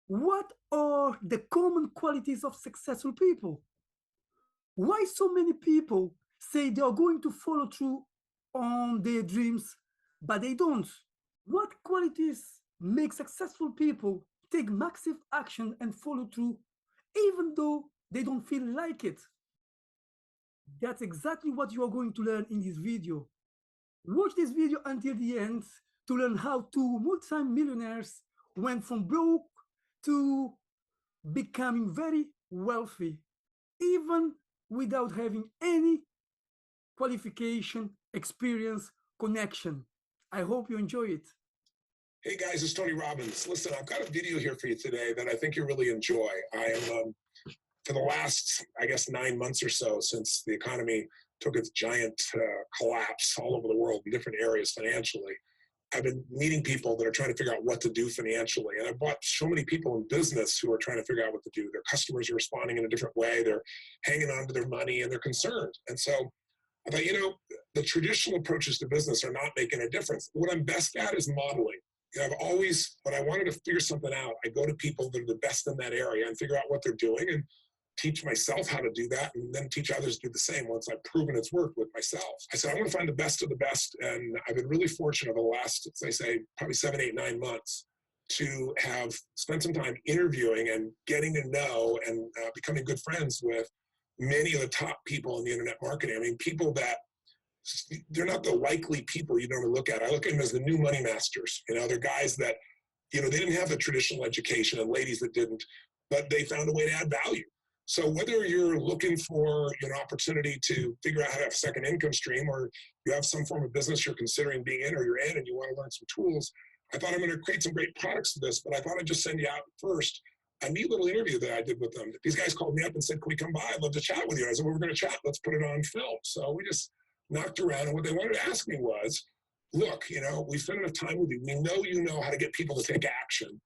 What are the common qualities of successful people? Why so many people say they are going to follow through on their dreams, but they don't? What qualities make successful people take massive action and follow through, even though they don't feel like it? That's exactly what you are going to learn in this video. Watch this video until the end to learn how two multi-millionaires went from broke to becoming very wealthy, even without having any qualification, experience, connection. I hope you enjoy it. Hey guys, it's Tony Robbins. Listen, I've got a video here for you today that I think you'll really enjoy. I am, for the last, I guess, 9 months or so since the economy took its giant collapse all over the world in different areas financially, I've been meeting people that are trying to figure out what to do financially. And I've watched so many people in business who are trying to figure out what to do. Their customers are responding in a different way. They're hanging on to their money and they're concerned. And so I thought, the traditional approaches to business are not making a difference. What I'm best at is modeling. I've always, when I wanted to figure something out, I go to people that are the best in that area and figure out what they're doing and teach myself how to do that and then teach others to do the same once I've proven it's worked with myself. I said, I want to find the best of the best. And I've been really fortunate over the last, as I say, probably 7, 8, 9 months to have spent some time interviewing and getting to know and becoming good friends with many of the top people in the internet marketing. I mean, people that they're not the likely people you normally look at. I look at them as the new money masters. They're guys that, they didn't have the traditional education and ladies that didn't, but they found a way to add value. So whether you're looking for an opportunity to figure out how to have a second income stream, or you have some form of business you're considering being in or you're in and you want to learn some tools, I thought I'm going to create some great products to this, but I thought I'd just send you out first a neat little interview that I did with them. These guys called me up and said, can we come by? I'd love to chat with you. I said, well, we're going to chat. Let's put it on film. So we just knocked around, and what they wanted to ask me was, look, we spent enough time with you. We know you know how to get people to take action.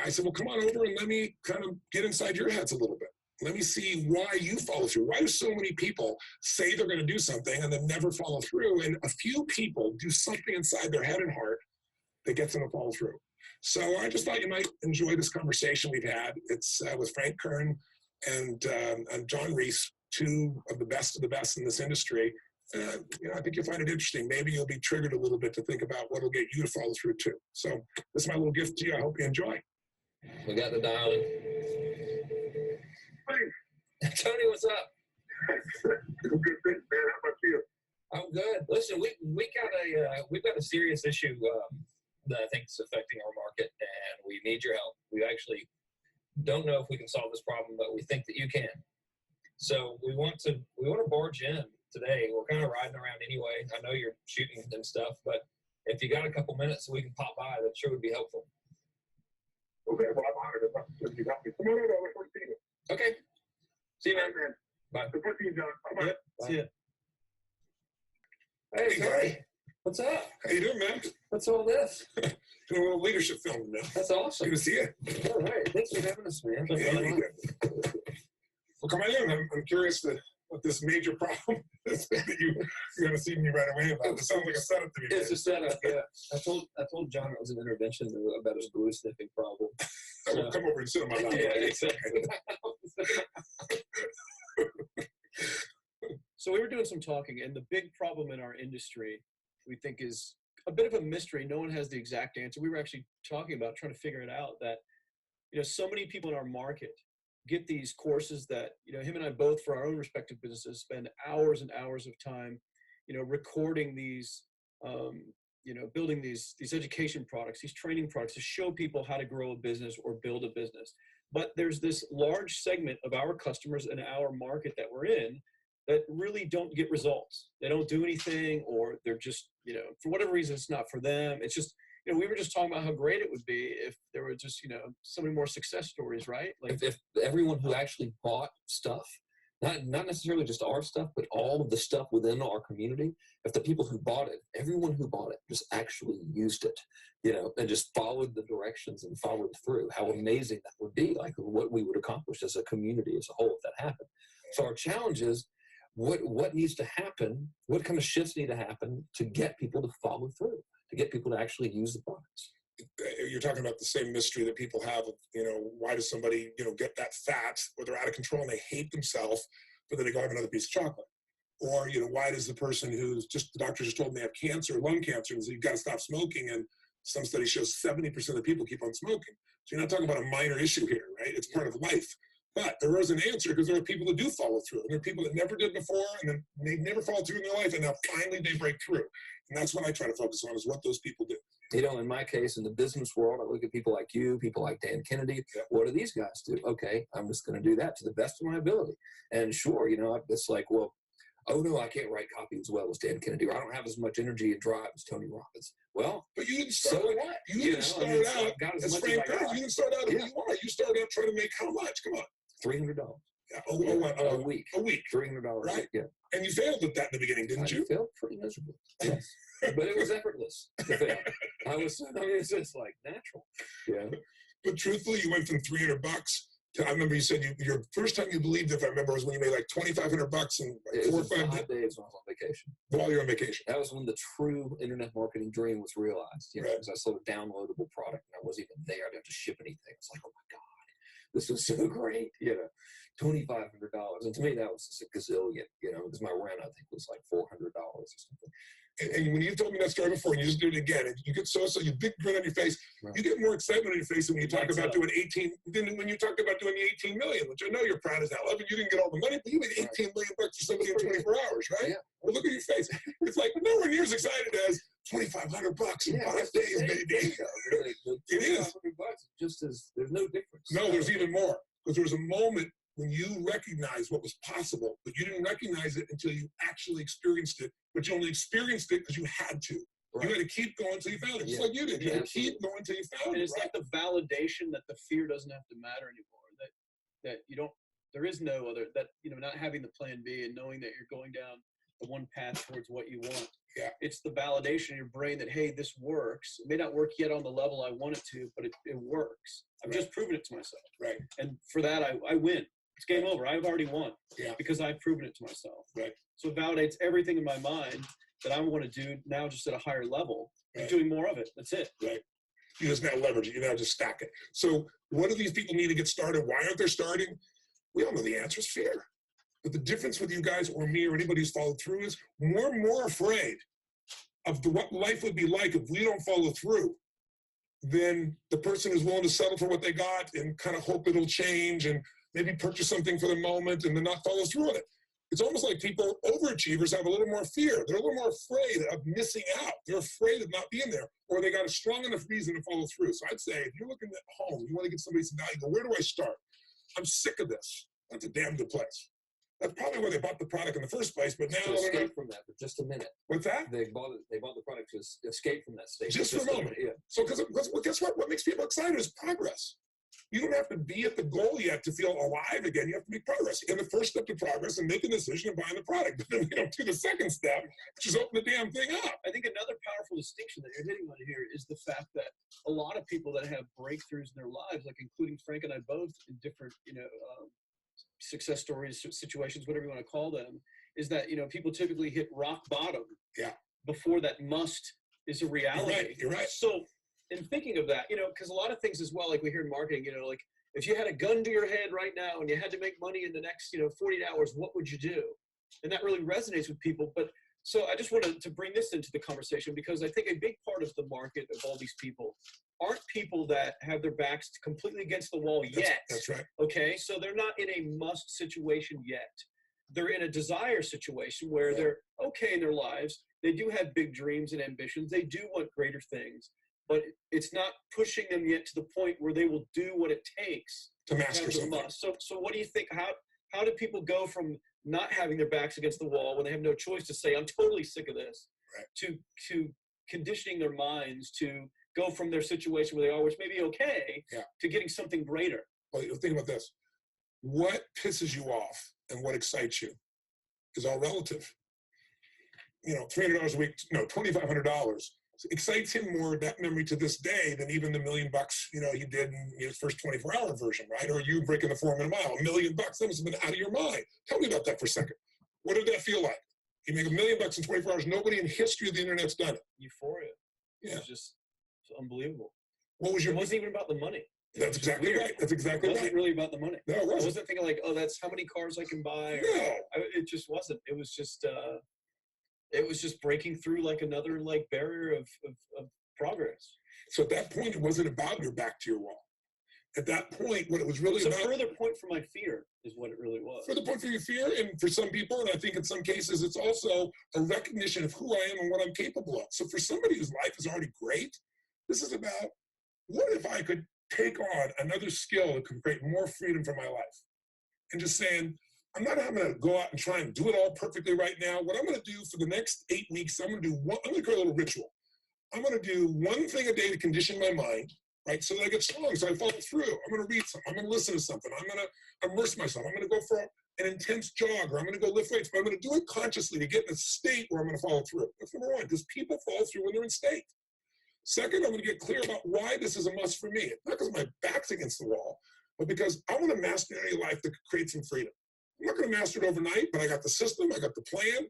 I said, well, come on over and let me kind of get inside your heads a little bit. Let me see why you follow through. Why do so many people say they're going to do something and then never follow through? And a few people do something inside their head and heart that gets them to follow through. So I just thought you might enjoy this conversation we've had. It's with Frank Kern and John Reese, two of the best in this industry. I think you'll find it interesting. Maybe you'll be triggered a little bit to think about what will get you to follow through too. So this is my little gift to you. I hope you enjoy. We got the dialing. Hey. Tony, what's up? Good, man. How about you? I'm good. Listen, we've got a serious issue that I think is affecting our market, and we need your help. We actually don't know if we can solve this problem, but we think that you can. So we want to barge in today. We're kind of riding around anyway. I know you're shooting and stuff, but if you got a couple minutes so we can pop by, that sure would be helpful. Okay, well, I'm honored if you got me. Come on over. We're seeing you. Okay. See you, man. Man. Bye. Good to see you, John. Bye-bye. Yep. Bye. See ya. Hey, Tony. What's up? How you doing, man? What's all this? Doing a little leadership film now. That's awesome. Good to see you. All right. Thanks for having us, man. Yeah, well, come on in. I'm curious what this major problem is that you're going to see me right away about. It sounds like a setup to me. It's a setup, yeah. I told John it was an intervention about his glue sniffing problem. So, come over and sit on my lap. Yeah, exactly. So we were doing some talking, and the big problem in our industry, we think, is a bit of a mystery. No one has the exact answer. We were actually talking about trying to figure it out, that so many people in our market get these courses that him and I both, for our own respective businesses, spend hours and hours of time recording these building these education products, these training products to show people how to grow a business or build a business. But there's this large segment of our customers in our market that we're in that really don't get results. They don't do anything, or they're just, for whatever reason, it's not for them. It's just, we were just talking about how great it would be if there were just, so many more success stories, right? Like if everyone who actually bought stuff, not necessarily just our stuff, but all of the stuff within our community, if the people who bought it, everyone who bought it just actually used it, and just followed the directions and followed through, how amazing that would be, like what we would accomplish as a community as a whole if that happened. So our challenge is, what needs to happen, what kind of shifts need to happen to get people to follow through, to get people to actually use the products? you're talking about the same mystery that people have of, why does somebody, get that fat, or they're out of control and they hate themselves, but then they go have another piece of chocolate. Or, why does the person the doctor just told them they have cancer, lung cancer, and so you've got to stop smoking, and some studies show 70% of people keep on smoking. So you're not talking about a minor issue here, right? It's part of life. But there is an answer, because there are people that do follow through. And there are people that never did before, and then they never followed through in their life, and now finally they break through. And that's what I try to focus on, is what those people do. In my case, in the business world, I look at people like you, people like Dan Kennedy. Yeah. What do these guys do? Okay, I'm just going to do that to the best of my ability. And sure, it's like, well, oh no, I can't write copy as well as Dan Kennedy, or I don't have as much energy and drive as Tony Robbins. Well, but you didn't start so what? You didn't start out as Frank Kern. You didn't start out who you are. You started out trying to make how much? Come on. $300. Yeah. A week. A week. $300. Right. Yeah. And you failed at that in the beginning, didn't you? I failed pretty miserably. Yes. But it was effortless to fail. It's just like natural. Yeah. But truthfully, you went from $300 to, I remember you said your first time you believed, if I remember, was when you made like $2,500 in like 4 or 5 days when I was on vacation. While you're on vacation. That was when the true internet marketing dream was realized. Right. Because I sold a downloadable product and I wasn't even there. I didn't have to ship anything. It's like, oh my God, this was so great. $2,500. And to me, that was just a gazillion, because my rent, I think, was like $400 or something. And when you told me that story before, and you just do it again, and you get you big grin on your face. Right. You get more excitement on your face when you talk about doing 18. When you talk about doing the 18 million, which I know you're proud as hell of, and you didn't get all the money, but you made 18 million bucks or something in 24 hours, right? Yeah. Well, look at your face. It's like nowhere near as excited as $2,500 in 5 days, maybe. It is. Just as there's no difference. No, there's even more, because there was a moment when you recognized what was possible, but you didn't recognize it until you actually experienced it. But you only experienced it because you had to. Right. You had to keep going until you found it, just like you did. You had to keep going until you found it. And it's like the validation that the fear doesn't have to matter anymore. That you don't. There is no other. That not having the plan B and knowing that you're going down the one path towards what you want. Yeah. It's the validation in your brain that, hey, this works. It may not work yet on the level I want it to, but it works. I've just proven it to myself. Right. And for that, I win. It's game over. I've already won. Yeah. Because I've proven it to myself. Right. So it validates everything in my mind that I want to do now, just at a higher level. Right. And doing more of it. That's it. Right. You just now leverage it. You now just stack it. So what do these people need to get started? Why aren't they starting? We all know the answer is fear. But the difference with you guys or me or anybody who's followed through is we're more afraid of what life would be like if we don't follow through than the person who's willing to settle for what they got and kind of hope it'll change and maybe purchase something for the moment and then not follow through on it. It's almost like people, overachievers, have a little more fear. They're a little more afraid of missing out. They're afraid of not being there, or they got a strong enough reason to follow through. So I'd say, if you're looking at home, you want to get somebody some value, go, where do I start? I'm sick of this. That's a damn good place. That's probably where they bought the product in the first place, but now to escape from that for just a minute. What's that? They bought the product to escape from that state. Just for a moment. Yeah. So because guess what? What makes people excited is progress. You don't have to be at the goal yet to feel alive again. You have to make progress. And the first step to progress is make a decision of buying the product. But then we don't do the second step, which is open the damn thing up. I think another powerful distinction that you're hitting on here is the fact that a lot of people that have breakthroughs in their lives, like including Frank and I both in different, success stories, situations, whatever you want to call them, is that, people typically hit rock bottom before that must is a reality. You're right. So in thinking of that, because a lot of things as well, like we hear in marketing, like if you had a gun to your head right now and you had to make money in the next, 48 hours, what would you do? And that really resonates with people. But so I just wanted to bring this into the conversation because I think a big part of the market of all these people aren't people that have their backs completely against the wall yet. That's right. Okay. So they're not in a must situation yet. They're in a desire situation where they're okay in their lives. They do have big dreams and ambitions. They do want greater things. But it's not pushing them yet to the point where they will do what it takes to master something. So what do you think? How do people go from not having their backs against the wall when they have no choice to say, I'm totally sick of this, to conditioning their minds to go from their situation where they are, which may be okay, to getting something greater? Well, think about this. What pisses you off and what excites you is all relative. $300 a week, $2,500. Excites him more, that memory to this day, than even the $1 million he did in his first 24-hour version, right? Or you breaking the 4-minute mile, $1 million. That must have been out of your mind. Tell me about that for a second. What did that feel like? You make $1 million in 24 hours. Nobody in history of the internet's done it. Euphoria. Yeah. It's just unbelievable. What was your? It wasn't even about the money. That's exactly right. That's exactly right. It wasn't really about the money. No, it wasn't. I wasn't thinking like, oh, that's how many cars I can buy. No. It just wasn't. It was just breaking through like another like barrier of progress. So at that point, it wasn't about your back to your wall. At that point, what it was really about— It's a further point for my fear is what it really was. Further point for your fear, and for some people, and I think in some cases, it's also a recognition of who I am and what I'm capable of. So for somebody whose life is already great, this is about, what if I could take on another skill that could create more freedom for my life? And just saying, I'm not going to go out and try and do it all perfectly right now. What I'm going to do for the next 8 weeks, I'm going to create a little ritual. I'm going to do one thing a day to condition my mind, right? So that I get strong, so I follow through. I'm going to read something. I'm going to listen to something. I'm going to immerse myself. I'm going to go for an intense jog, or I'm going to go lift weights, but I'm going to do it consciously to get in a state where I'm going to follow through. That's number one, because people follow through when they're in state. Second, I'm going to get clear about why this is a must for me. Not because my back's against the wall, but because I want to master an area of life that could create some freedom. I'm not going to master it overnight, but I got the system, I got the plan.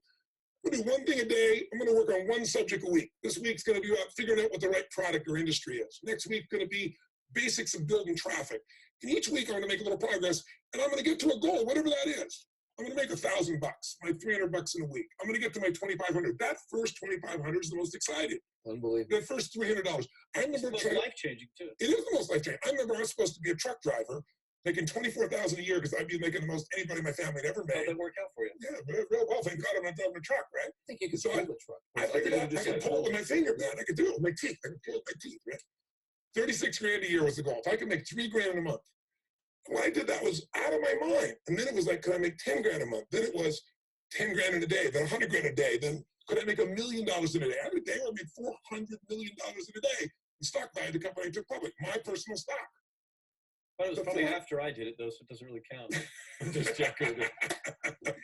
I'm going to do one thing a day. I'm going to work on one subject a week. This week's going to be about figuring out what the right product or industry is. Next week's going to be basics of building traffic. And each week I'm going to make a little progress, and I'm going to get to a goal, whatever that is. I'm going to make $1,000, my $300 in a week. I'm going to get to my $2,500. That first $2,500 is the most exciting. Unbelievable. The first $300. I remember it's life-changing too. It is the most life-changing. I remember I was supposed to be a truck driver, making $24,000 a year because I'd be making the most anybody in my family had ever made. How'd that work out for you? Yeah, real well. Thank God I'm not driving a truck, right? I think you could So pull the truck. I figured out I could pull with my finger, man. I could do it with my teeth. I could pull with my teeth, right? 36 grand a year was the goal. If I could make 3 grand a month. When I did that, was out of my mind. And then it was like, could I make 10 grand a month? Then it was 10 grand in a day, then 100 grand a day. Then could I make $1 million in a day? I had a day where I made $400 million in a day. The stock value of the company I took public, my personal stock. But it was probably after I did it, though, so it doesn't really count. Just checking it.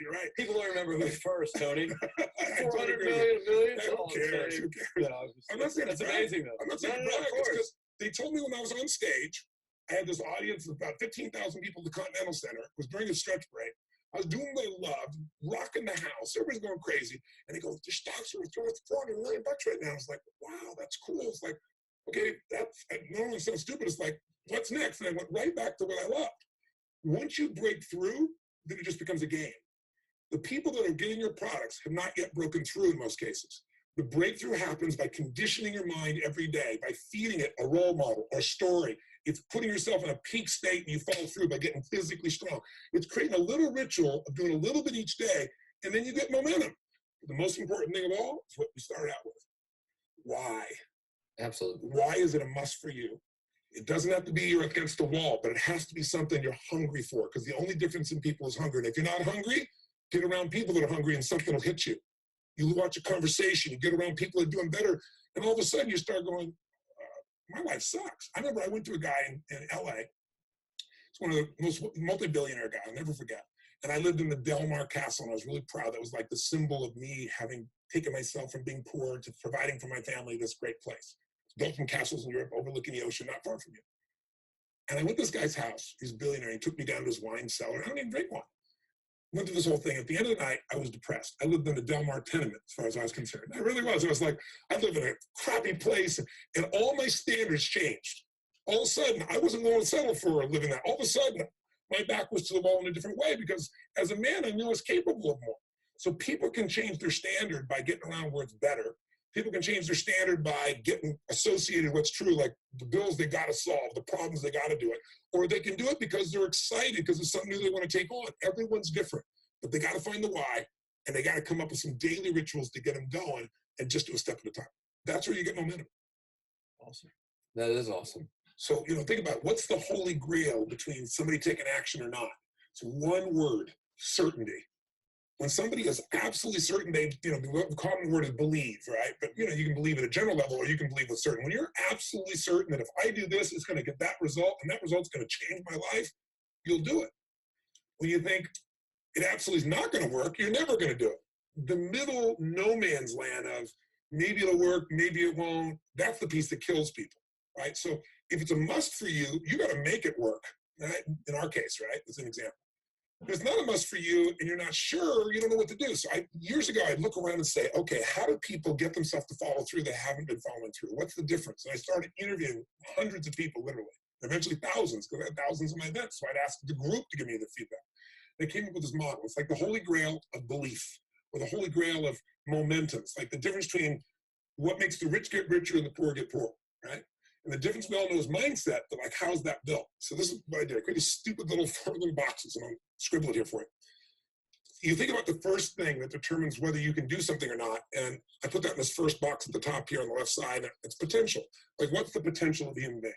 You're right. People don't remember who's first, Tony. 400 agree. million, a million? Who cares? Who cares? I'm not saying That's brag. amazing, though. I'm not saying brag. It's because they told me when I was on stage, I had this audience of about 15,000 people at the Continental Center. It was during a stretch break. I was doing what I loved, rocking the house. Everybody's going crazy. And they go, the stocks are worth $400 million right now. I was like, wow, that's cool. It's like, okay, that's normally sounds stupid. It's like, what's next? And I went right back to what I loved. Once you break through, then it just becomes a game. The people that are getting your products have not yet broken through in most cases. The breakthrough happens by conditioning your mind every day, by feeding it a role model or story. It's putting yourself in a peak state and you follow through by getting physically strong. It's creating a little ritual of doing a little bit each day, and then you get momentum. But the most important thing of all is what we started out with. Why? Absolutely. Why is it a must for you? It doesn't have to be you're against the wall, but it has to be something you're hungry for, because the only difference in people is hunger. And if you're not hungry, get around people that are hungry and something will hit you. You watch a conversation, you get around people that are doing better, and all of a sudden you start going, my life sucks. I remember I went to a guy in LA. It's one of the most multi-billionaire guys, I'll never forget. And I lived in the Del Mar Castle, and I was really proud. That was like the symbol of me having taken myself from being poor to providing for my family this great place. It's built from castles in Europe overlooking the ocean, not far from you. And I went to this guy's house. He's a billionaire. He took me down to his wine cellar. I don't even drink wine. Went through this whole thing. At the end of the night, I was depressed. I lived in the Del Mar tenement, as far as I was concerned. I really was. I was like, I live in a crappy place, and all my standards changed. All of a sudden, I wasn't going to settle for living that. All of a sudden, my back was to the wall in a different way, because as a man, I knew I was capable of more. So people can change their standard by getting around where it's better. People can change their standard by getting associated with what's true, like the bills they got to solve, the problems they got to do it. Or they can do it because they're excited because it's something new they want to take on. Everyone's different, but they got to find the why, and they got to come up with some daily rituals to get them going and just do a step at a time. That's where you get momentum. Awesome. That is awesome. So, think about what's the holy grail between somebody taking action or not. It's one word: certainty. When somebody is absolutely certain, the common word is believe, right? But, you can believe at a general level, or you can believe with certain. When you're absolutely certain that if I do this, it's going to get that result, and that result's going to change my life, you'll do it. When you think it absolutely is not going to work, you're never going to do it. The middle no man's land of maybe it'll work, maybe it won't, that's the piece that kills people, right? So if it's a must for you, you got to make it work, right? In our case, right? As an example. there's not a must for you, and you're not sure, you don't know what to do. So years ago, I'd look around and say, okay, how do people get themselves to follow through that haven't been following through? What's the difference? And I started interviewing hundreds of people, literally, eventually thousands, because I had thousands of my events. So I'd ask the group to give me the feedback. They came up with this model. It's like the holy grail of belief, or the holy grail of momentum. It's like the difference between what makes the rich get richer and the poor get poor, right? And the difference we all know is mindset, but like, how's that built? So this is what I did. I created these stupid little 4 little boxes, and I'll scribble it here for you. You think about the first thing that determines whether you can do something or not, and I put that in this first box at the top here on the left side. It's potential. Like, what's the potential of a human being?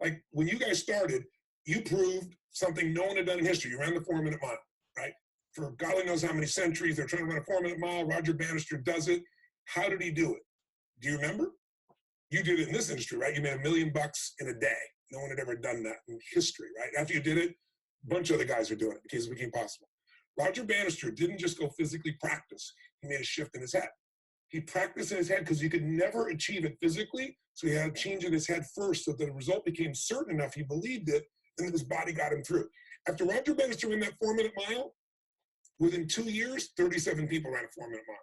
Like, when you guys started, you proved something no one had done in history. You ran the 4-minute mile, right? For God only knows how many centuries, they're trying to run a 4-minute mile. Roger Bannister does it. How did he do it? Do you remember? You did it in this industry, right? You made $1 million in a day. No one had ever done that in history, right? After you did it, a bunch of other guys are doing it because it became possible. Roger Bannister didn't just go physically practice. He made a shift in his head. He practiced in his head because he could never achieve it physically, so he had to change in his head first so that the result became certain enough he believed it, and then his body got him through. After Roger Bannister ran that 4-minute mile, within 2 years, 37 people ran a 4-minute mile.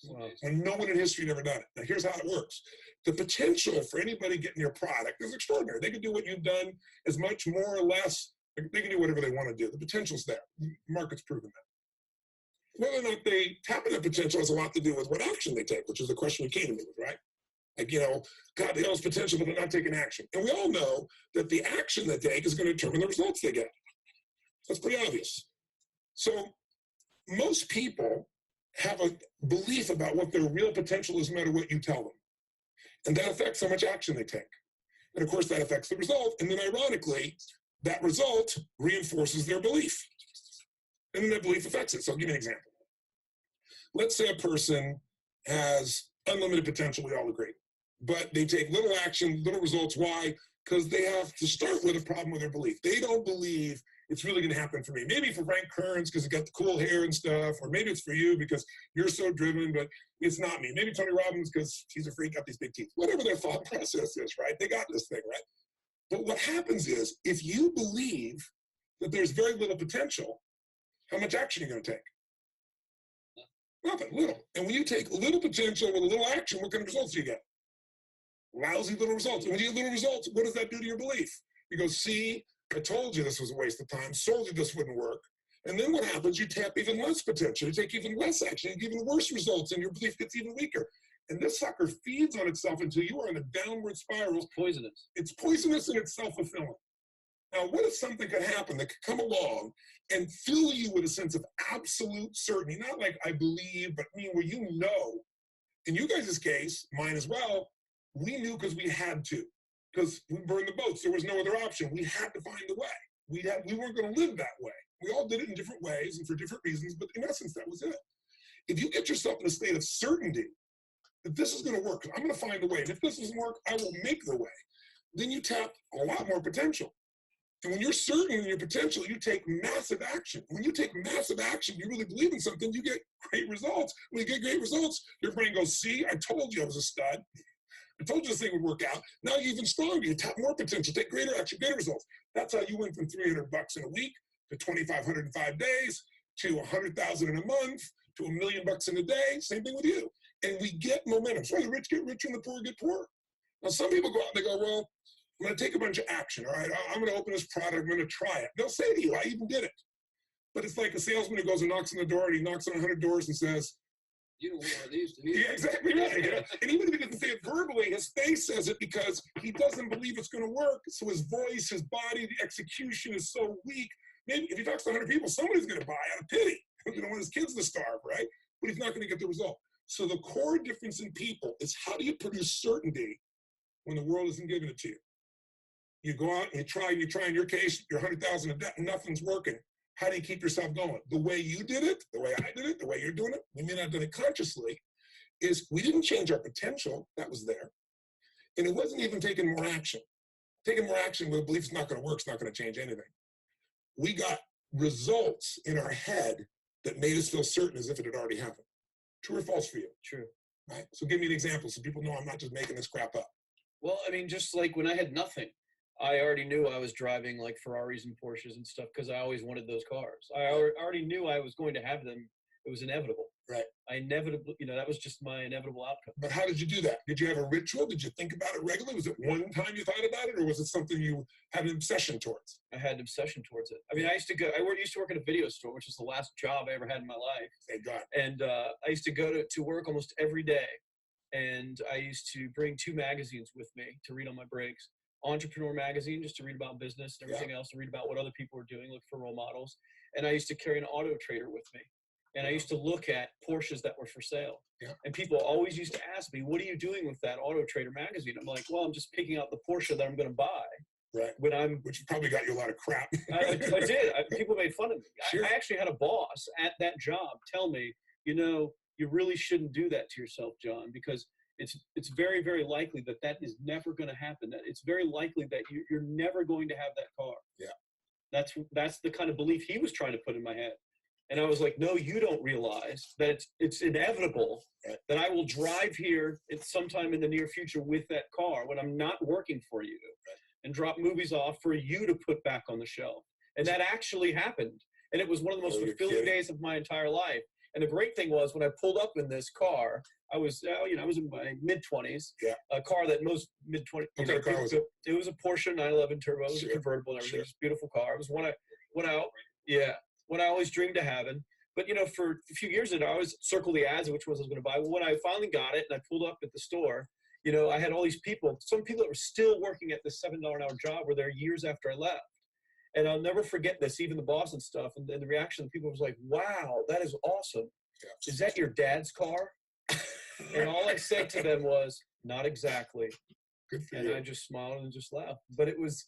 Wow. And no one in history had ever done it. Now, here's how it works. The potential for anybody getting your product is extraordinary. They can do what you've done as much, more or less. They can do whatever they want to do. The potential's there. The market's proven that. Whether or not they tap into potential has a lot to do with what action they take, which is the question we came to me with, right? Like, God, they all have potential, but they're not taking action. And we all know that the action they take is going to determine the results they get. That's pretty obvious. So most people have a belief about what their real potential is no matter what you tell them. And that affects how much action they take. And of course, that affects the result. And then ironically, that result reinforces their belief. And then that belief affects it. So I'll give you an example. Let's say a person has unlimited potential, we all agree. But they take little action, little results. Why? Because they have to start with a problem with their belief. They don't believe it's really going to happen for me. Maybe for Frank Kearns because he got the cool hair and stuff, or maybe it's for you because you're so driven, but it's not me. Maybe Tony Robbins because he's a freak, got these big teeth. Whatever their thought process is, right? They got this thing, right? But what happens is, if you believe that there's very little potential, how much action are you going to take? Nothing, little. And when you take little potential with a little action, what kind of results do you get? Lousy little results. And when you get little results, what does that do to your belief? You go, see, I told you this was a waste of time, told you this wouldn't work. And then what happens? You tap even less potential, you take even less action, you get even worse results, and your belief gets even weaker. And this sucker feeds on itself until you are in a downward spiral. It's poisonous. It's poisonous and it's self-fulfilling. Now, what if something could happen that could come along and fill you with a sense of absolute certainty? Not like I believe, but I mean where you know. In you guys' case, mine as well, we knew because we had to. Because we burned the boats. There was no other option. We had to find a way. We weren't going to live that way. We all did it in different ways and for different reasons, but in essence, that was it. If you get yourself in a state of certainty that this is going to work, I'm going to find a way, and if this doesn't work, I will make the way, then you tap a lot more potential. And when you're certain in your potential, you take massive action. When you take massive action, you really believe in something, you get great results. When you get great results, your brain goes, see, I told you I was a stud. I told you this thing would work out. Now you're even stronger. You tap more potential, take greater action, greater results. That's how you went from $300 in a week to $2,500 in 5 days to $100,000 in a month to $1 million in a day. Same thing with you. And we get momentum. So the rich get richer and the poor get poorer. Now some people go out and they go, well, I'm going to take a bunch of action. All right, I'm going to open this product. I'm going to try it. They'll say to you, I even did it. But it's like a salesman who goes and knocks on the door, and he knocks on 100 doors and says, You don't want one of these, do you? yeah, exactly right. You know? And even if he doesn't say it verbally, his face says it because he doesn't believe it's going to work. So his voice, his body, the execution is so weak. Maybe if he talks to 100 people, somebody's going to buy out of pity. He don't want his kids to starve, right? But he's not going to get the result. So the core difference in people is how do you produce certainty when the world isn't giving it to you? You go out and you try. In your case, you're 100,000 in debt and nothing's working. How do you keep yourself going? The way you did it, the way I did it, the way you're doing it, we may not have done it consciously, is we didn't change our potential. That was there. And it wasn't even taking more action. Taking more action with a belief it's not going to work, it's not going to change anything. We got results in our head that made us feel certain as if it had already happened. True or false for you? True. Right? So give me an example so people know I'm not just making this crap up. Well, I mean, just like when I had nothing, I already knew I was driving like Ferraris and Porsches and stuff because I always wanted those cars. I already knew I was going to have them. It was inevitable. Right. That was just my inevitable outcome. But how did you do that? Did you have a ritual? Did you think about it regularly? Was it one time you thought about it, or was it something you had an obsession towards? I had an obsession towards it. I mean, I used to work at a video store, which is the last job I ever had in my life. Thank God. And I used to go to work almost every day. And I used to bring 2 magazines with me to read on my breaks. Entrepreneur magazine, just to read about business and everything else, to read about what other people were doing, look for role models. And I used to carry an auto trader with me. And I used to look at Porsches that were for sale. Yeah. And people always used to ask me, what are you doing with that Auto Trader magazine? I'm like, well, I'm just picking out the Porsche that I'm going to buy. Right. Which probably got you a lot of crap. I did. People made fun of me. Sure. I actually had a boss at that job tell me, you really shouldn't do that to yourself, John, because it's very, very likely that is never going to happen. That it's very likely that you're never going to have that car. Yeah. That's the kind of belief he was trying to put in my head. And I was like, no, you don't realize that it's inevitable that I will drive here sometime in the near future with that car when I'm not working for you and drop movies off for you to put back on the shelf. And that actually happened. And it was one of the most fulfilling days of my entire life. And the great thing was when I pulled up in this car, I was in my mid-20s, a car that most mid-20s. What kind of car was it? It was a Porsche 911 Turbo. It was a convertible and everything. It was a beautiful car. It was what I always dreamed of having. But, for a few years I always circled the ads of which ones I was going to buy. Well, when I finally got it and I pulled up at the store, I had all these people, some people that were still working at this $7 an hour job were there years after I left. And I'll never forget this, even the boss and stuff. And the reaction of people was like, wow, that is awesome. Yeah. Is that your dad's car? And all I said to them was, not exactly. Good for and you. I just smiled and just laughed. But it was,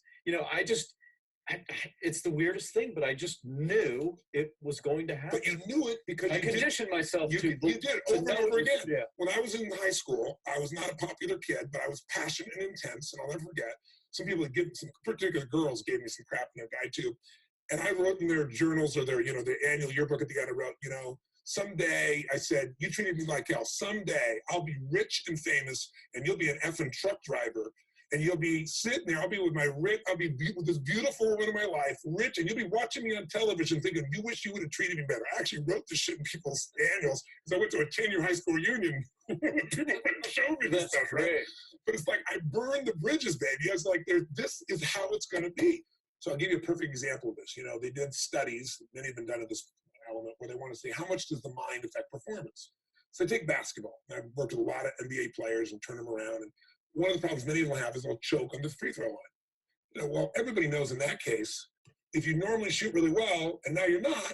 it's the weirdest thing, but I just knew it was going to happen. But you knew it because I conditioned myself to. You did over and over again. Yeah. When I was in high school, I was not a popular kid, but I was passionate and intense, and I'll never forget. Some people some particular girls gave me some crap in their guy too. And I wrote in their journals or their annual yearbook at the end, I wrote, someday, I said, you treated me like hell. Someday I'll be rich and famous and you'll be an effing truck driver. And you'll be sitting there, I'll be with this beautiful woman of my life, rich, and you'll be watching me on television thinking, you wish you would have treated me better. I actually wrote this shit in people's annuals because I went to a 10-year high school reunion. People wouldn't show me this stuff, right? But it's like, I burned the bridges, baby. I was like, this is how it's going to be. So I'll give you a perfect example of this. They did studies, many have been done at this element, where they want to see how much does the mind affect performance. So take basketball. I've worked with a lot of NBA players and turned them around. And one of the problems many of them have is they'll choke on the free throw line. Well, everybody knows in that case, if you normally shoot really well and now you're not,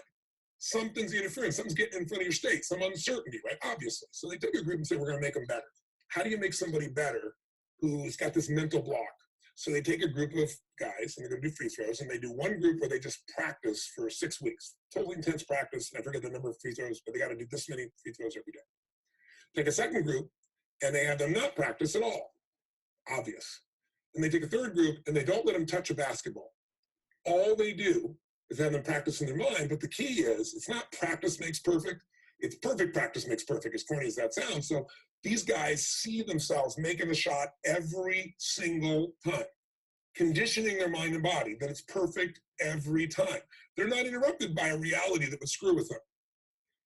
something's interfering. Something's getting in front of your state, some uncertainty, right? Obviously. So they took a group and said, we're going to make them better. How do you make somebody better who's got this mental block? So they take a group of guys and they're going to do free throws, and they do one group where they just practice for 6 weeks. Totally intense practice, and I forget the number of free throws, but they got to do this many free throws every day. Take a second group, and they have them not practice at all. Obvious. And they take a third group and they don't let them touch a basketball. All they do is have them practice in their mind, but the key is it's not practice makes perfect, it's perfect practice makes perfect, as corny as that sounds. So these guys see themselves making the shot every single time, conditioning their mind and body that it's perfect every time. They're not interrupted by a reality that would screw with them.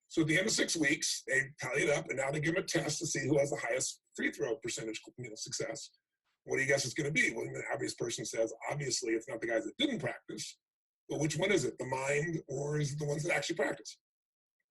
So at the end of 6 weeks, they tally it up, and now they give them a test to see who has the highest free throw percentage success. What do you guess it's going to be? Well, the obvious person says, obviously, it's not the guys that didn't practice. But which one is it? The mind, or is it the ones that actually practice?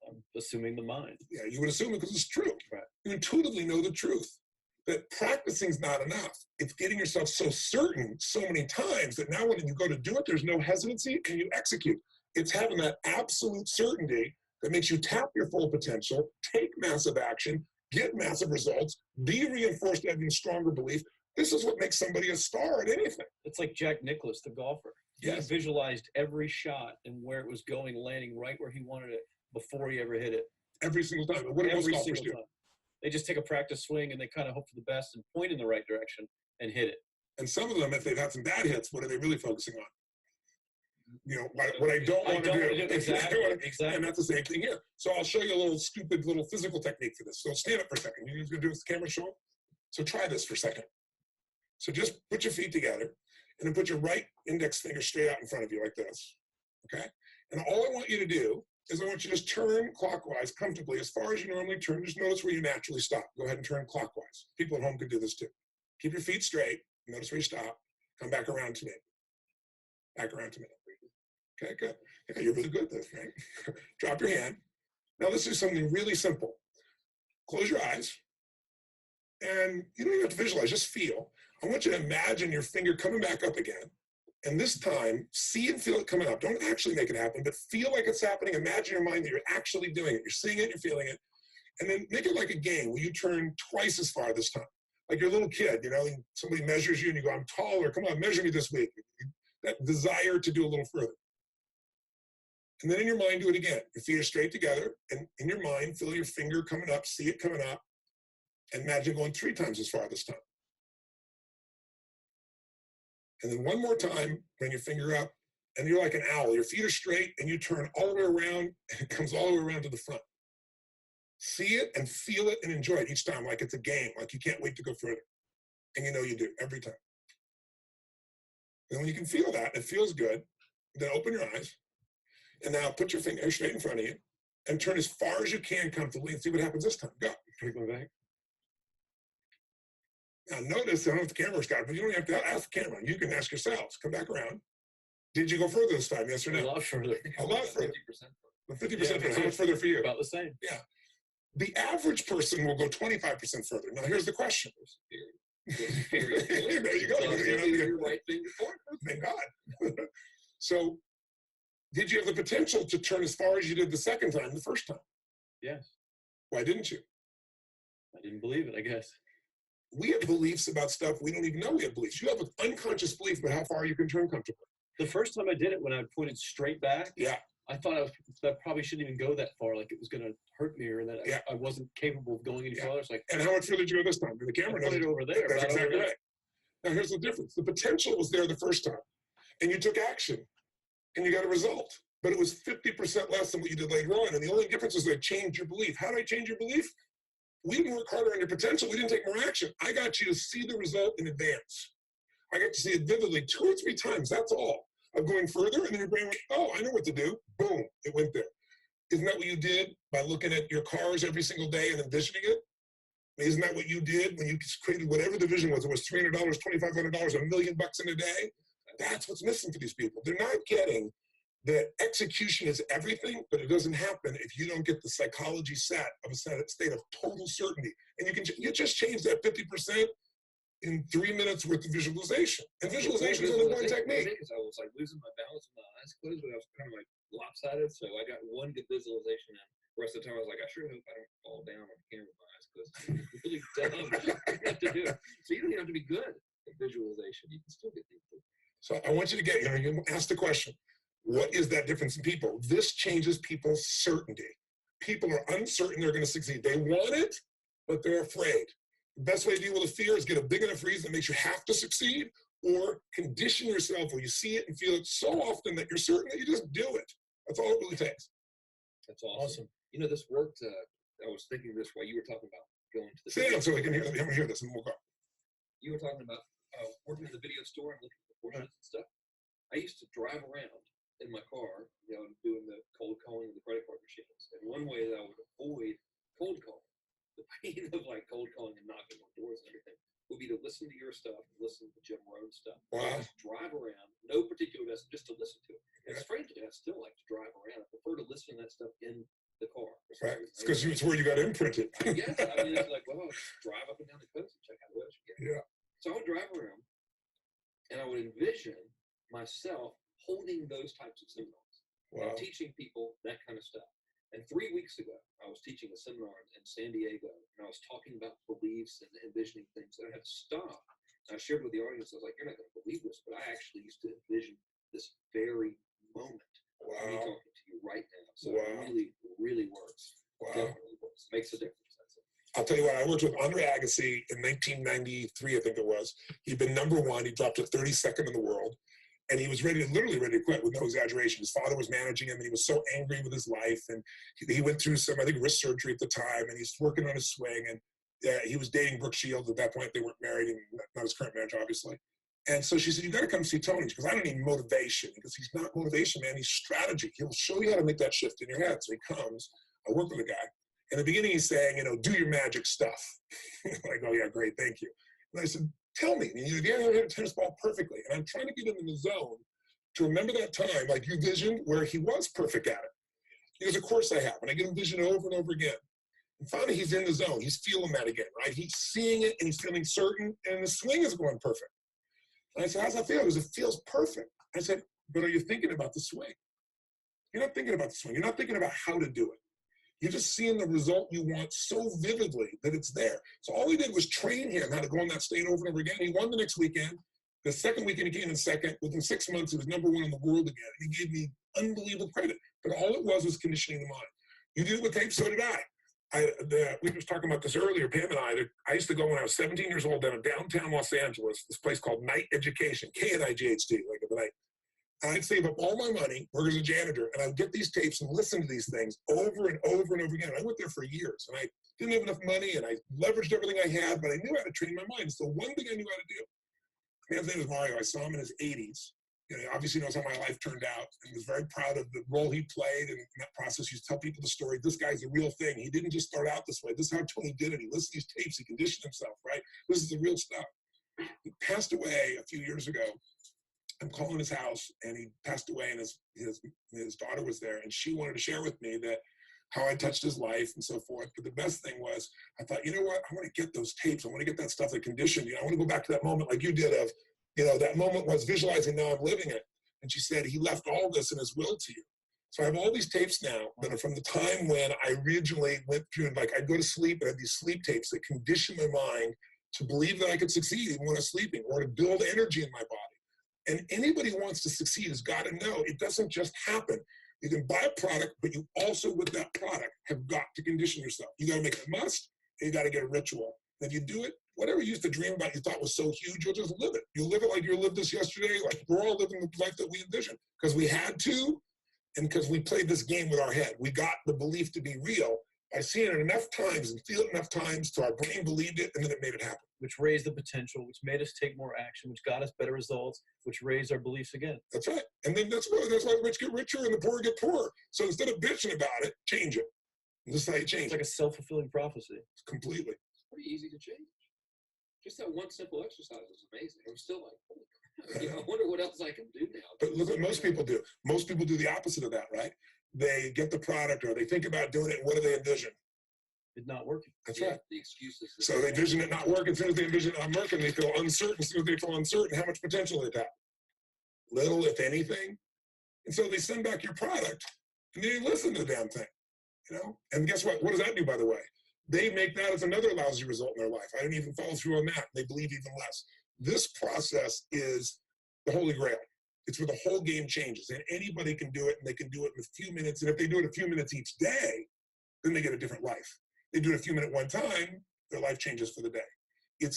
I'm assuming the mind. Yeah, you would assume it because it's true. Right. You intuitively know the truth. That practicing is not enough. It's getting yourself so certain so many times that now when you go to do it, there's no hesitancy and you execute. It's having that absolute certainty that makes you tap your full potential, take massive action, get massive results, be reinforced having stronger belief. This is what makes somebody a star at anything. It's like Jack Nicklaus, the golfer. Yes. He visualized every shot and where it was going, landing right where he wanted it before he ever hit it. Every single time. And what do most golfers do? Time. They just take a practice swing and they kind of hope for the best and point in the right direction and hit it. And some of them, if they've had some bad hits, what are they really focusing on? What I don't want to do. Exactly. And that's the same thing here. So I'll show you a little stupid little physical technique for this. So stand up for a second. You're going to do this camera show? So try this for a second. So just put your feet together. And then put your right index finger straight out in front of you like this, okay? And all I want you to do is I want you to just turn clockwise comfortably as far as you normally turn. Just notice where you naturally stop. Go ahead and turn clockwise. People at home could do this too. Keep your feet straight. Notice where you stop. Come back around to me. Back around to me. Okay, good. Yeah, you're really good at this, right? Drop your hand. Now let's do something really simple. Close your eyes. And you don't even have to visualize, just feel. I want you to imagine your finger coming back up again. And this time, see and feel it coming up. Don't actually make it happen, but feel like it's happening. Imagine in your mind that you're actually doing it. You're seeing it, you're feeling it. And then make it like a game where you turn twice as far this time. Like you're a little kid, you know, somebody measures you and you go, I'm taller, come on, measure me this week. That desire to do a little further. And then in your mind, do it again. Your feet are straight together, and in your mind, feel your finger coming up, see it coming up, and imagine going 3 times as far this time. And then one more time, bring your finger up, and you're like an owl. Your feet are straight, and you turn all the way around, and it comes all the way around to the front. See it and feel it and enjoy it each time, like it's a game, like you can't wait to go further. And you know you do, every time. And when you can feel that, it feels good, then open your eyes, and now put your finger straight in front of you, and turn as far as you can comfortably, and see what happens this time. Go. Go back. Now notice, I don't know if the camera's got it, but you don't have to ask the camera. You can ask yourselves. Come back around. Did you go further this time, yes or no? A lot further. A lot further. 50%. 50% Yeah, how much further for you? About the same. Yeah. The average person will go 25% further. Now here's the question. There you go. You're right thing before. Thank God. So did you have the potential to turn as far as you did the second time, the first time? Yes. Why didn't you? I didn't believe it, I guess. We have beliefs about stuff we don't even know we have beliefs. You have an unconscious belief about how far you can turn comfortably. The first time I did it, when I pointed straight back, Yeah. I thought that probably shouldn't even go that far, like it was going to hurt me, or that I wasn't capable of going any farther. It's like, and how much further did you go this time? The camera knows it over there. That's exactly right. Now here's the difference. The potential was there the first time, and you took action, and you got a result. But it was 50% less than what you did later on. And the only difference is I changed your belief. How did I change your belief? We didn't work harder on your potential. We didn't take more action. I got you to see the result in advance. I got to see it vividly 2 or 3 times. That's all. Of going further, and then your brain went, oh, I know what to do. Boom, it went there. Isn't that what you did by looking at your cars every single day and envisioning it? Isn't that what you did when you created whatever the vision was? It was $300, $2,500, $1 million in a day. That's what's missing for these people. They're not getting that execution is everything, but it doesn't happen if you don't get the psychology set of a state of total certainty. And you just change that 50% in 3 minutes worth of visualization. And visualization is only one technique. I was like losing my balance with my eyes closed, but I was kind of like lopsided. So I got one good visualization, and the rest of the time I was like, I sure hope I don't fall down on the camera with my eyes closed. It's really dumb to do. So you don't even have to be good at visualization. You can still get things done. So I want you to get, you ask the question, what is that difference in people? This changes people's certainty. People are uncertain they're going to succeed. They want it, but they're afraid. The best way to deal with a fear is get a big enough reason that makes you have to succeed, or condition yourself where you see it and feel it so often that you're certain that you just do it. That's all it really takes. That's awesome. You know, this worked. I was thinking of this while you were talking about going to the Sit down so we can hear this, and we'll go. You were talking about working in the video store and looking for courses and stuff. I used to drive around in my car, doing the cold calling of the credit card machines. And one way that I would avoid cold calling, the pain of like cold calling and knocking on doors and everything, would be to listen to your stuff and listen to Jim Rohn's stuff. Wow. Just drive around, no particular destination, just to listen to it. And strangely, I still like to drive around. I prefer to listen to that stuff in the car. Right. It's because it's where you got imprinted. Yes. I mean, it's like, well, I'll just drive up and down the coast and check out what else you get. Yeah. So I would drive around, and I would envision myself holding those types of seminars. Wow. Teaching people that kind of stuff. And 3 weeks ago, I was teaching a seminar in San Diego, and I was talking about beliefs and envisioning things. And I had to stop. And I shared with the audience, I was like, you're not going to believe this, but I actually used to envision this very moment. Wow. Me talking to you right now. So Wow. it really, really works. Wow. Definitely works. Makes a difference. That's it. I'll tell you what, I worked with Andre Agassi in 1993, I think it was. He'd been #1. He dropped to 32nd in the world. And he was literally ready to quit with no exaggeration. His father was managing him, and he was so angry with his life. And he went through some, I think, wrist surgery at the time, and he's working on his swing. And he was dating Brooke Shields at that point. They weren't married, and not his current marriage, obviously. And so she said, you got to come see Tony. Because I don't need motivation. Because he's not motivation, man. He's strategy. He'll show you how to make that shift in your head. So he comes. I work with a guy. In the beginning, he's saying, do your magic stuff. Like, oh, yeah, great, thank you. And I said, tell me. And you hit a tennis ball perfectly. And I'm trying to get him in the zone to remember that time, like you visioned, where he was perfect at it. He goes, of course I have. And I get him vision over and over again. And finally, he's in the zone. He's feeling that again, right? He's seeing it, and he's feeling certain, and the swing is going perfect. And I said, how's that feel? He goes, it feels perfect. I said, but are you thinking about the swing? You're not thinking about the swing. You're not thinking about how to do it. You're just seeing the result you want so vividly that it's there. So all we did was train him how to go in that state over and over again. He won the next weekend. The second weekend, he came in second. Within 6 months, he was number 1 in the world again. He gave me unbelievable credit. But all it was conditioning the mind. You did it with tape, so did I. We were talking about this earlier, Pam and I used to go when I was 17 years old down in downtown Los Angeles, this place called Night Education, K-N-I-G-H-T, like the night. And I'd save up all my money, work as a janitor, and I'd get these tapes and listen to these things over and over and over again. I went there for years, and I didn't have enough money, and I leveraged everything I had, but I knew how to train my mind. So one thing I knew how to do. His name is Mario. I saw him in his 80s. He obviously knows how my life turned out, and was very proud of the role he played in that process. He used to tell people the story. This guy's the real thing. He didn't just start out this way. This is how Tony did it. He listened to these tapes. He conditioned himself, right? This is the real stuff. He passed away a few years ago. I'm calling his house, and he passed away, and his daughter was there, and she wanted to share with me that how I touched his life and so forth. But the best thing was, I thought, you know what? I want to get those tapes. I want to get that stuff that conditioned you. I want to go back to that moment like you did of, that moment was visualizing, now I'm living it. And she said, he left all this in his will to you. So I have all these tapes now that are from the time when I originally went through, and I'd go to sleep and I had these sleep tapes that conditioned my mind to believe that I could succeed even when I was sleeping, or to build energy in my body. And anybody who wants to succeed has got to know it doesn't just happen. You can buy a product, but you also, with that product, have got to condition yourself. You got to make it a must, and you got to get a ritual. And if you do it, whatever you used to dream about you thought was so huge, you'll just live it. You'll live it like you lived this yesterday, like we're all living the life that we envisioned. Because we had to, and because we played this game with our head. We got the belief to be real by seeing it enough times and feeling it enough times till our brain believed it, and then it made it happen. Which raised the potential, which made us take more action, which got us better results, which raised our beliefs again. That's right. And then that's why the rich get richer and the poor get poorer. So instead of bitching about it, change it. And this is how you change it. It's like a self-fulfilling prophecy. Completely. It's pretty easy to change. Just that one simple exercise is amazing. I'm still like, holy crap. I wonder what else I can do now. But look what most people do. Most people do the opposite of that, right? They get the product, or they think about doing it, and what do they envision? It's not working. That's right. The excuses. So they envision it not working. As soon as they envision it not working, they feel uncertain. As soon as they feel uncertain, how much potential they have? Little, if anything. And so they send back your product, and they didn't listen to the damn thing. And guess what? What does that do, by the way? They make that as another lousy result in their life. I didn't even follow through on that. They believe even less. This process is the holy grail. It's where the whole game changes, and anybody can do it, and they can do it in a few minutes. And if they do it a few minutes each day, then they get a different life. They do it a few minutes one time, their life changes for the day.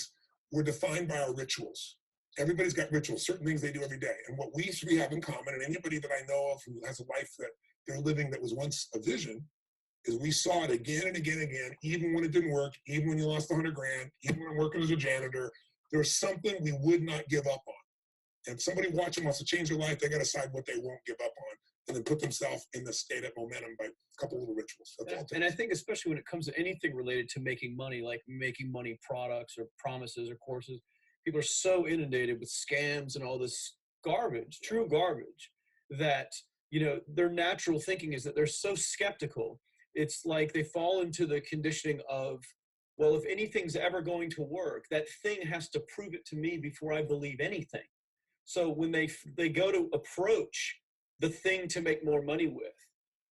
We're defined by our rituals. Everybody's got rituals, certain things they do every day. And what we have in common, and anybody that I know of who has a life that they're living that was once a vision, is we saw it again and again and again, even when it didn't work, even when you lost $100 grand, even when I'm working as a janitor, there's something we would not give up on. And if somebody watching wants to change their life, they got to decide what they won't give up on, and then put themselves in the state of momentum by a couple little rituals. And I think especially when it comes to anything related to making money, like making money products or promises or courses, people are so inundated with scams and all this garbage, true garbage, that, their natural thinking is that they're so skeptical. It's like they fall into the conditioning of, well, if anything's ever going to work, that thing has to prove it to me before I believe anything. So when they go to approach the thing to make more money with,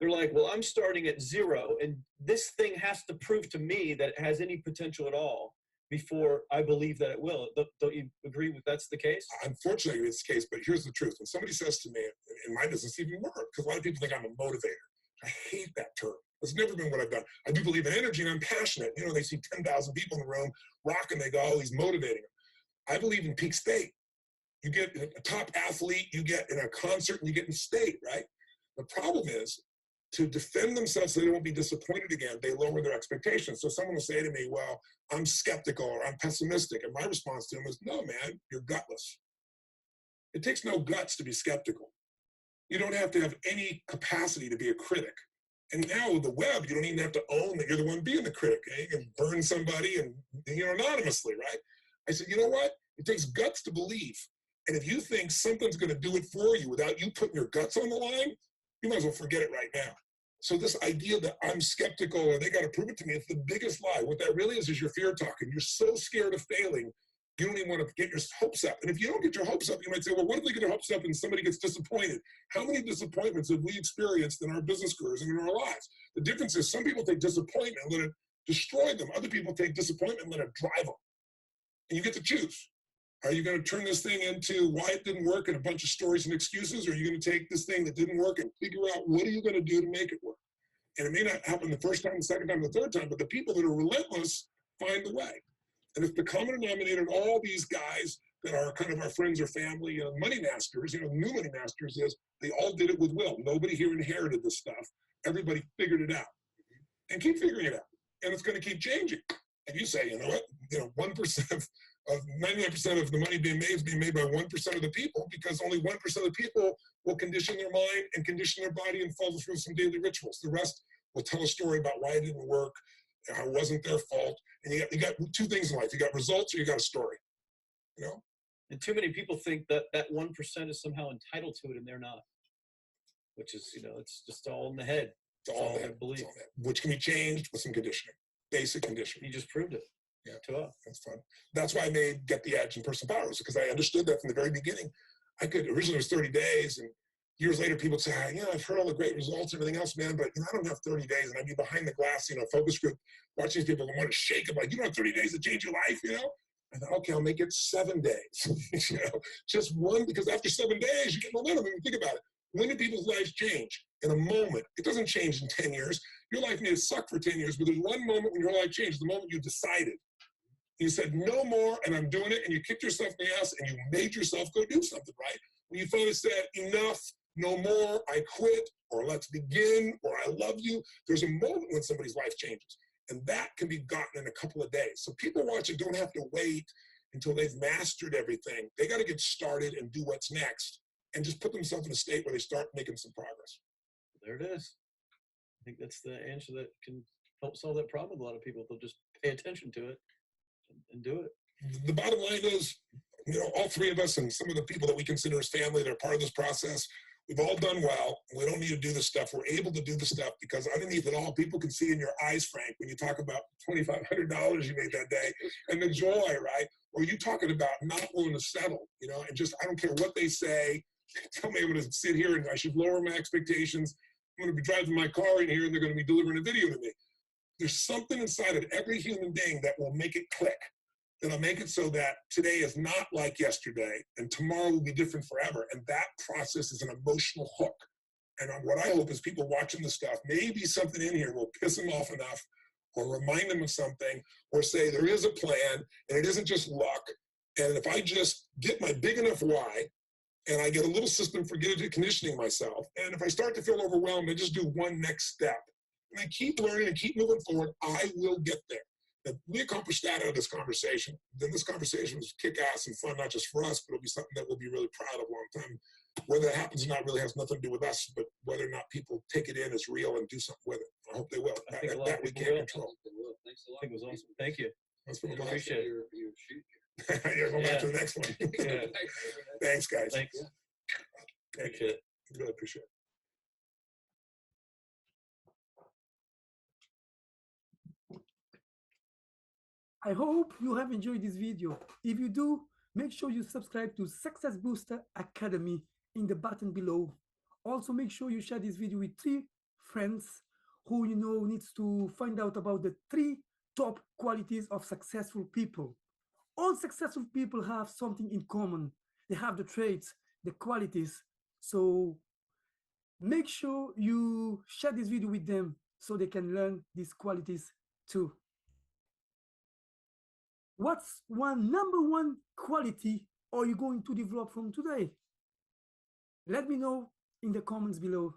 they're like, well, I'm starting at zero, and this thing has to prove to me that it has any potential at all before I believe that it will. Don't you agree with that's the case? Unfortunately, it's the case, but here's the truth. When somebody says to me, in my business even more, because a lot of people think I'm a motivator. I hate that term. It's never been what I've done. I do believe in energy, and I'm passionate. They see 10,000 people in the room rocking, they go, oh, he's motivating them. I believe in peak state. You get a top athlete, you get in a concert, and you get in state, right? The problem is, to defend themselves so they won't be disappointed again, they lower their expectations. So someone will say to me, well, I'm skeptical or I'm pessimistic. And my response to them is, no, man, you're gutless. It takes no guts to be skeptical. You don't have to have any capacity to be a critic. And now with the web, you don't even have to own that you're the one being the critic. You can burn somebody and, anonymously, right? I said, you know what? It takes guts to believe. And if you think something's going to do it for you without you putting your guts on the line, you might as well forget it right now. So this idea that I'm skeptical or they got to prove it to me, it's the biggest lie. What that really is your fear talking. You're so scared of failing, you don't even want to get your hopes up. And if you don't get your hopes up, you might say, well, what if they get their hopes up and somebody gets disappointed? How many disappointments have we experienced in our business careers and in our lives? The difference is some people take disappointment and let it destroy them. Other people take disappointment and let it drive them. And you get to choose. Are you going to turn this thing into why it didn't work and a bunch of stories and excuses? Or are you going to take this thing that didn't work and figure out what are you going to do to make it work? And it may not happen the first time, the second time, the third time, but the people that are relentless find the way. And if the common denominator of all these guys that are kind of our friends or family, money masters, new money masters, is they all did it with will. Nobody here inherited this stuff. Everybody figured it out and keep figuring it out. And it's going to keep changing. And you say, you know what, 1% of 99% of the money being made is being made by 1% of the people, because only 1% of the people will condition their mind and condition their body and follow through some daily rituals. The rest will tell a story about why it didn't work, how it wasn't their fault. And you got two things in life. You got results or you got a story, And too many people think that that 1% is somehow entitled to it, and they're not. Which is, it's just all in the head. It's all in the head. Belief. Which can be changed with some conditioning, basic conditioning. You just proved it. Yeah, to us. That's fun. That's why I made Get the Edge and Personal Power, because I understood that from the very beginning. Originally it was 30 days, and years later people say, I've heard all the great results, everything else, man, but I don't have 30 days, and I'd be behind the glass, focus group, watching these people and want to shake them, like, you don't have 30 days to change your life, I thought, okay, I'll make it 7 days, just one, because after 7 days, you get momentum. And think about it. When do people's lives change? In a moment. It doesn't change in 10 years. Your life may have sucked for 10 years, but there's one moment when your life changed, the moment you decided. You said, no more, and I'm doing it, and you kicked yourself in the ass, and you made yourself go do something, right? When you finally said, enough, no more, I quit, or let's begin, or I love you, there's a moment when somebody's life changes. And that can be gotten in a couple of days. So people watching don't have to wait until they've mastered everything. They got to get started and do what's next, and just put themselves in a state where they start making some progress. There it is. I think that's the answer that can help solve that problem with a lot of people. They'll just pay attention to it and do it. The bottom line is, all three of us and some of the people that we consider as family that are part of this process, we've all done well. We don't need to do this stuff. We're able to do the stuff because underneath it all, people can see in your eyes, Frank, when you talk about $2,500 you made that day and the joy, right? Or you talking about not willing to settle, and just, I don't care what they say. Tell me I'm going to sit here and I should lower my expectations. I'm going to be driving my car in here and they're going to be delivering a video to me. There's something inside of every human being that will make it click. That'll make it so that today is not like yesterday and tomorrow will be different forever. And that process is an emotional hook. And what I hope is people watching this stuff, maybe something in here will piss them off enough or remind them of something or say there is a plan and it isn't just luck. And if I just get my big enough why and I get a little system for conditioning myself, and if I start to feel overwhelmed, I just do one next step. And I keep learning and keep moving forward, I will get there. If we accomplish that out of this conversation, then this conversation was kick-ass and fun, not just for us, but it'll be something that we'll be really proud of a long time. Whether that happens or not really has nothing to do with us, but whether or not people take it in as real and do something with it. I hope they will. That we can't control. Thanks a lot. I think it was awesome. Thank you. That's been a blast. Appreciate your shoot. Yeah, go back to the next one. Yeah. Thanks, guys. Thanks. Appreciate it. Really appreciate it. I hope you have enjoyed this video. If you do, make sure you subscribe to Success Booster Academy in the button below. Also, make sure you share this video with 3 friends who needs to find out about the 3 top qualities of successful people. All successful people have something in common. They have the traits, the qualities. So make sure you share this video with them so they can learn these qualities too. What's number one quality are you going to develop from today? Let me know in the comments below.